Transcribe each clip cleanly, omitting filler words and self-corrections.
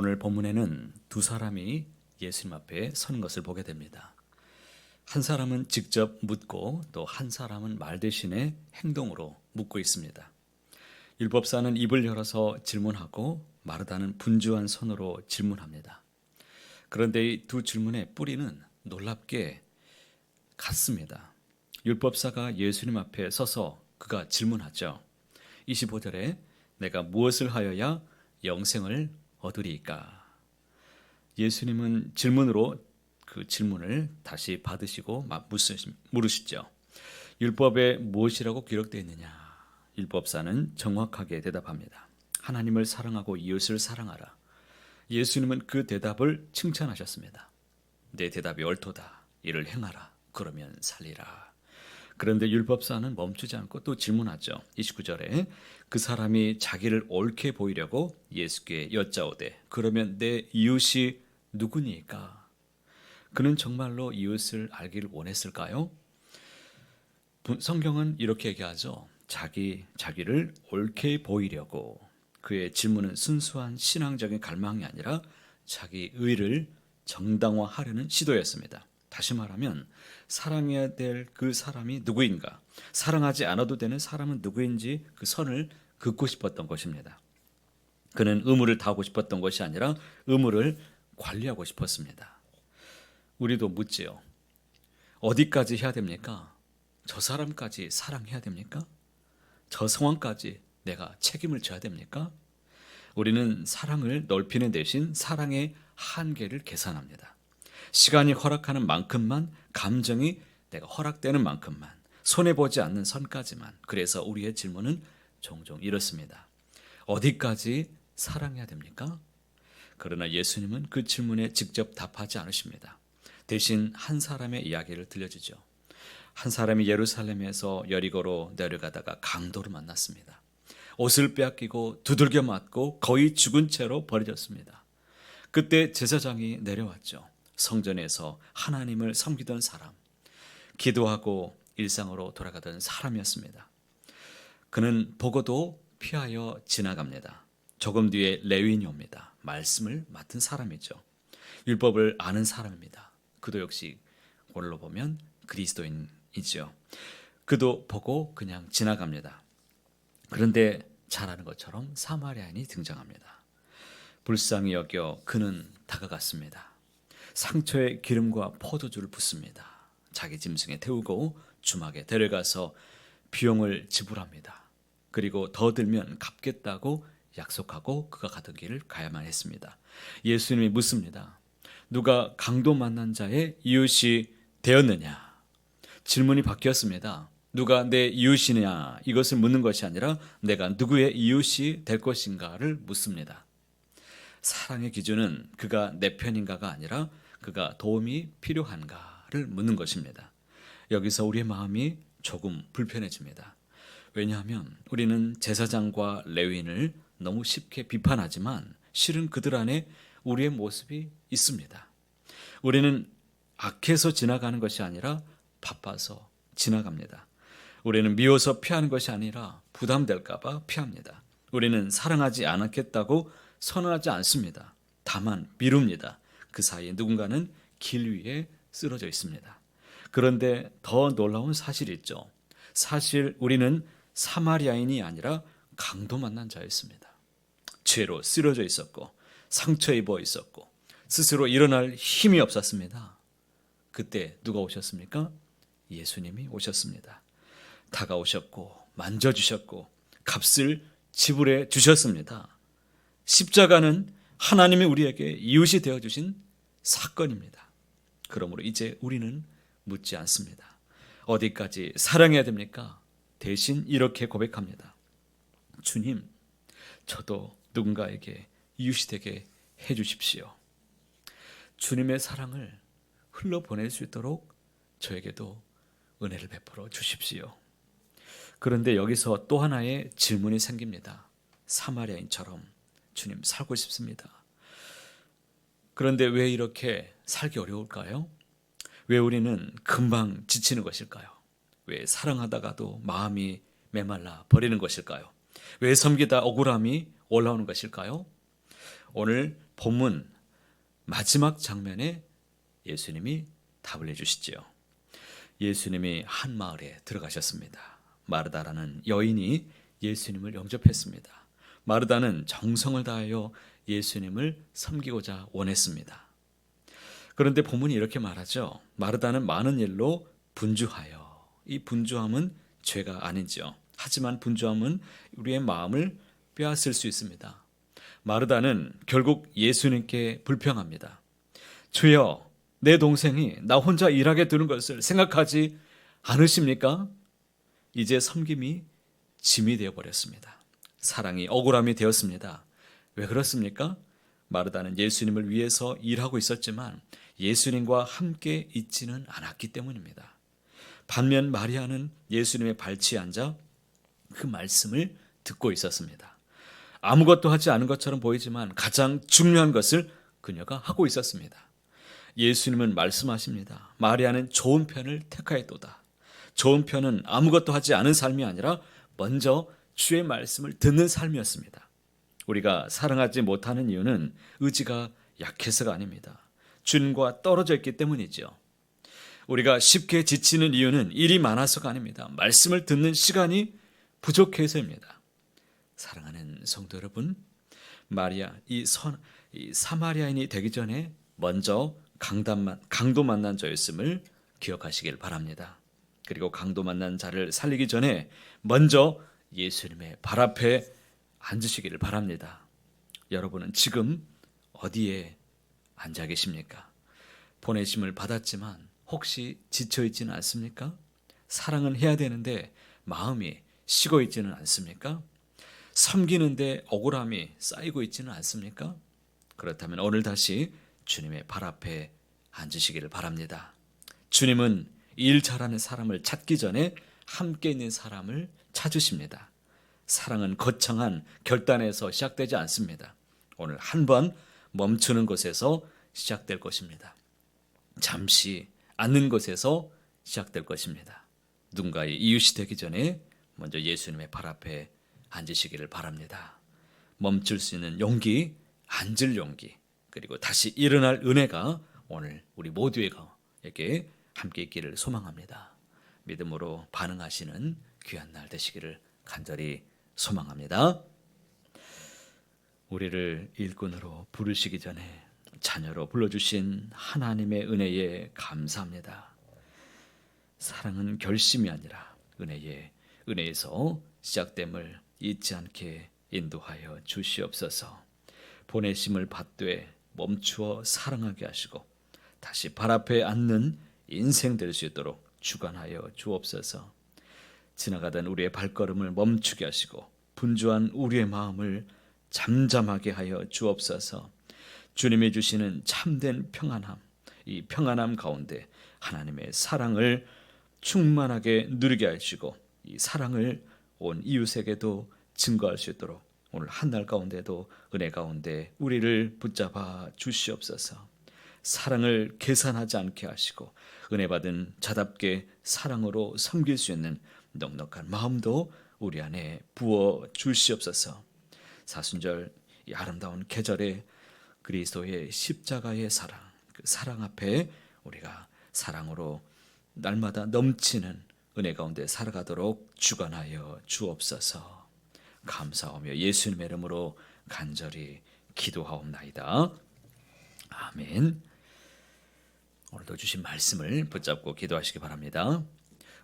오늘 본문에는 두 사람이 예수님 앞에 서는 것을 보게 됩니다. 한 사람은 직접 묻고 또 한 사람은 말 대신에 행동으로 묻고 있습니다. 율법사는 입을 열어서 질문하고 마르다는 분주한 손으로 질문합니다. 그런데 이 두 질문의 뿌리는 놀랍게 같습니다. 율법사가 예수님 앞에 서서 그가 질문하죠. 25절에 내가 무엇을 하여야 영생을 얻으리이까? 예수님은 질문으로 그 질문을 다시 받으시고 물으시죠. 율법에 무엇이라고 기록되어 있느냐? 율법사는 정확하게 대답합니다. 하나님을 사랑하고 이웃을 사랑하라. 예수님은 그 대답을 칭찬하셨습니다. 내 대답이 옳도다. 이를 행하라. 그러면 살리라. 그런데 율법사는 멈추지 않고 또 질문하죠. 29절에 그 사람이 자기를 옳게 보이려고 예수께 여짜오되 그러면 내 이웃이 누구니까? 그는 정말로 이웃을 알기를 원했을까요? 성경은 이렇게 얘기하죠. 자기를 옳게 보이려고. 그의 질문은 순수한 신앙적인 갈망이 아니라 자기 의를 정당화하려는 시도였습니다. 다시 말하면 사랑해야 될 그 사람이 누구인가, 사랑하지 않아도 되는 사람은 누구인지 그 선을 긋고 싶었던 것입니다. 그는 의무를 다하고 싶었던 것이 아니라 의무를 관리하고 싶었습니다. 우리도 묻지요. 어디까지 해야 됩니까? 저 사람까지 사랑해야 됩니까? 저 상황까지 내가 책임을 져야 됩니까? 우리는 사랑을 넓히는 대신 사랑의 한계를 계산합니다. 시간이 허락하는 만큼만, 감정이 내가 허락되는 만큼만, 손해보지 않는 선까지만. 그래서 우리의 질문은 종종 이렇습니다. 어디까지 사랑해야 됩니까? 그러나 예수님은 그 질문에 직접 답하지 않으십니다. 대신 한 사람의 이야기를 들려주죠. 한 사람이 예루살렘에서 여리고로 내려가다가 강도를 만났습니다. 옷을 빼앗기고 두들겨 맞고 거의 죽은 채로 버려졌습니다. 그때 제사장이 내려왔죠. 성전에서 하나님을 섬기던 사람, 기도하고 일상으로 돌아가던 사람이었습니다. 그는 보고도 피하여 지나갑니다. 조금 뒤에 레위인이 옵니다. 말씀을 맡은 사람이죠. 율법을 아는 사람입니다. 그도 역시 오늘로 보면 그리스도인이죠. 그도 보고 그냥 지나갑니다. 그런데 잘 아는 것처럼 사마리아인이 등장합니다. 불쌍히 여겨 그는 다가갔습니다. 상처에 기름과 포도주를 붓습니다. 자기 짐승에 태우고 주막에 데려가서 비용을 지불합니다. 그리고 더 들면 갚겠다고 약속하고 그가 가던 길을 가야만 했습니다. 예수님이 묻습니다. 누가 강도 만난 자의 이웃이 되었느냐? 질문이 바뀌었습니다. 누가 내 이웃이냐? 이것을 묻는 것이 아니라 내가 누구의 이웃이 될 것인가를 묻습니다. 사랑의 기준은 그가 내 편인가가 아니라 그가 도움이 필요한가를 묻는 것입니다. 여기서 우리의 마음이 조금 불편해집니다. 왜냐하면 우리는 제사장과 레위인을 너무 쉽게 비판하지만 실은 그들 안에 우리의 모습이 있습니다. 우리는 악해서 지나가는 것이 아니라 바빠서 지나갑니다. 우리는 미워서 피하는 것이 아니라 부담될까 봐 피합니다. 우리는 사랑하지 않겠다고 선언하지 않습니다. 다만 미룹니다. 그 사이에 누군가는 길 위에 쓰러져 있습니다. 그런데 더 놀라운 사실이 있죠. 사실 우리는 사마리아인이 아니라 강도 만난 자였습니다. 죄로 쓰러져 있었고 상처 입어 있었고 스스로 일어날 힘이 없었습니다. 그때 누가 오셨습니까? 예수님이 오셨습니다. 다가오셨고 만져주셨고 값을 지불해 주셨습니다. 십자가는 하나님이 우리에게 이웃이 되어주신 사건입니다. 그러므로 이제 우리는 묻지 않습니다. 어디까지 사랑해야 됩니까? 대신 이렇게 고백합니다. 주님, 저도 누군가에게 이웃이 되게 해주십시오. 주님의 사랑을 흘러보낼 수 있도록 저에게도 은혜를 베풀어 주십시오. 그런데 여기서 또 하나의 질문이 생깁니다. 사마리아인처럼 주님 살고 싶습니다. 그런데 왜 이렇게 살기 어려울까요? 왜 우리는 금방 지치는 것일까요? 왜 사랑하다가도 마음이 메말라 버리는 것일까요? 왜 섬기다 억울함이 올라오는 것일까요? 오늘 본문 마지막 장면에 예수님이 답을 해주시지요. 예수님이 한 마을에 들어가셨습니다. 마르다라는 여인이 예수님을 영접했습니다. 마르다는 정성을 다하여 예수님을 섬기고자 원했습니다. 그런데 본문이 이렇게 말하죠. 마르다는 많은 일로 분주하여. 이 분주함은 죄가 아니죠. 하지만 분주함은 우리의 마음을 빼앗을 수 있습니다. 마르다는 결국 예수님께 불평합니다. 주여, 내 동생이 나 혼자 일하게 두는 것을 생각하지 않으십니까? 이제 섬김이 짐이 되어버렸습니다. 사랑이 억울함이 되었습니다. 왜 그렇습니까? 마르다는 예수님을 위해서 일하고 있었지만 예수님과 함께 있지는 않았기 때문입니다. 반면 마리아는 예수님의 발치에 앉아 그 말씀을 듣고 있었습니다. 아무것도 하지 않은 것처럼 보이지만 가장 중요한 것을 그녀가 하고 있었습니다. 예수님은 말씀하십니다. 마리아는 좋은 편을 택하였도다. 좋은 편은 아무것도 하지 않은 삶이 아니라 먼저 주의 말씀을 듣는 삶이었습니다. 우리가 사랑하지 못하는 이유는 의지가 약해서가 아닙니다. 주님과 떨어져 있기 때문이죠. 우리가 쉽게 지치는 이유는 일이 많아서가 아닙니다. 말씀을 듣는 시간이 부족해서입니다. 사랑하는 성도 여러분, 마리아, 이 사마리아인이 되기 전에 먼저 강도 만난 자였음을 기억하시길 바랍니다. 그리고 강도 만난 자를 살리기 전에 먼저 예수님의 발 앞에 앉으시기를 바랍니다. 여러분은 지금 어디에 앉아 계십니까? 보내심을 받았지만 혹시 지쳐 있지는 않습니까? 사랑은 해야 되는데 마음이 식어 있지는 않습니까? 섬기는데 억울함이 쌓이고 있지는 않습니까? 그렇다면 오늘 다시 주님의 발 앞에 앉으시기를 바랍니다. 주님은 일 잘하는 사람을 찾기 전에 함께 있는 사람을 찾으십니다. 사랑은 거창한 결단에서 시작되지 않습니다. 오늘 한번 멈추는 곳에서 시작될 것입니다. 잠시 앉는 곳에서 시작될 것입니다. 누군가의 이웃이 되기 전에 먼저 예수님의 발 앞에 앉으시기를 바랍니다. 멈출 수 있는 용기, 앉을 용기, 그리고 다시 일어날 은혜가 오늘 우리 모두에게 함께 있기를 소망합니다. 믿음으로 반응하시는 귀한 날 되시기를 간절히 소망합니다. 우리를 일꾼으로 부르시기 전에 자녀로 불러주신 하나님의 은혜에 감사합니다. 사랑은 결심이 아니라 은혜에서 시작됨을 잊지 않게 인도하여 주시옵소서. 보내심을 받되 멈추어 사랑하게 하시고 다시 발 앞에 앉는 인생 될 수 있도록 주관하여 주옵소서. 지나가던 우리의 발걸음을 멈추게 하시고 분주한 우리의 마음을 잠잠하게 하여 주옵소서. 주님이 주시는 참된 평안함, 이 평안함 가운데 하나님의 사랑을 충만하게 누리게 하시고 이 사랑을 온 이웃에게도 증거할 수 있도록 오늘 한 날 가운데도 은혜 가운데 우리를 붙잡아 주시옵소서. 사랑을 계산하지 않게 하시고 은혜 받은 자답게 사랑으로 섬길 수 있는 넉넉한 마음도 우리 안에 부어 주시옵소서. 사순절 이 아름다운 계절에 그리스도의 십자가의 사랑, 그 사랑 앞에 우리가 사랑으로 날마다 넘치는 은혜 가운데 살아가도록 주관하여 주옵소서. 감사하며 예수님의 이름으로 간절히 기도하옵나이다. 아멘. 오늘도 주신 말씀을 붙잡고 기도하시기 바랍니다.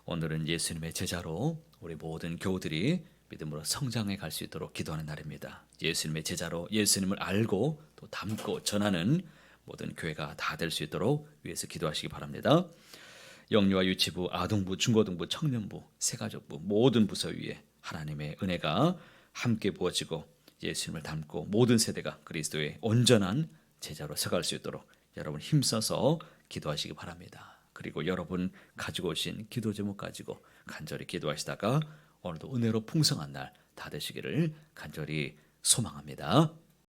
오늘은 예수님의 제자로 우리 모든 교우들이 믿음으로 성장해 갈 수 있도록 기도하는 날입니다. 예수님의 제자로 예수님을 알고 또 담고 전하는 모든 교회가 다 될 수 있도록 위해서 기도하시기 바랍니다. 영유아 유치부, 아동부, 중고등부, 청년부, 새가족부 모든 부서 위에 하나님의 은혜가 함께 부어지고 예수님을 닮고 모든 세대가 그리스도의 온전한 제자로 서갈 수 있도록 여러분 힘써서 기도하시기 바랍니다. 그리고 여러분 가지고 오신 기도 제목 가지고 간절히 기도하시다가 오늘도 은혜로 풍성한 날 다 되시기를 간절히 소망합니다.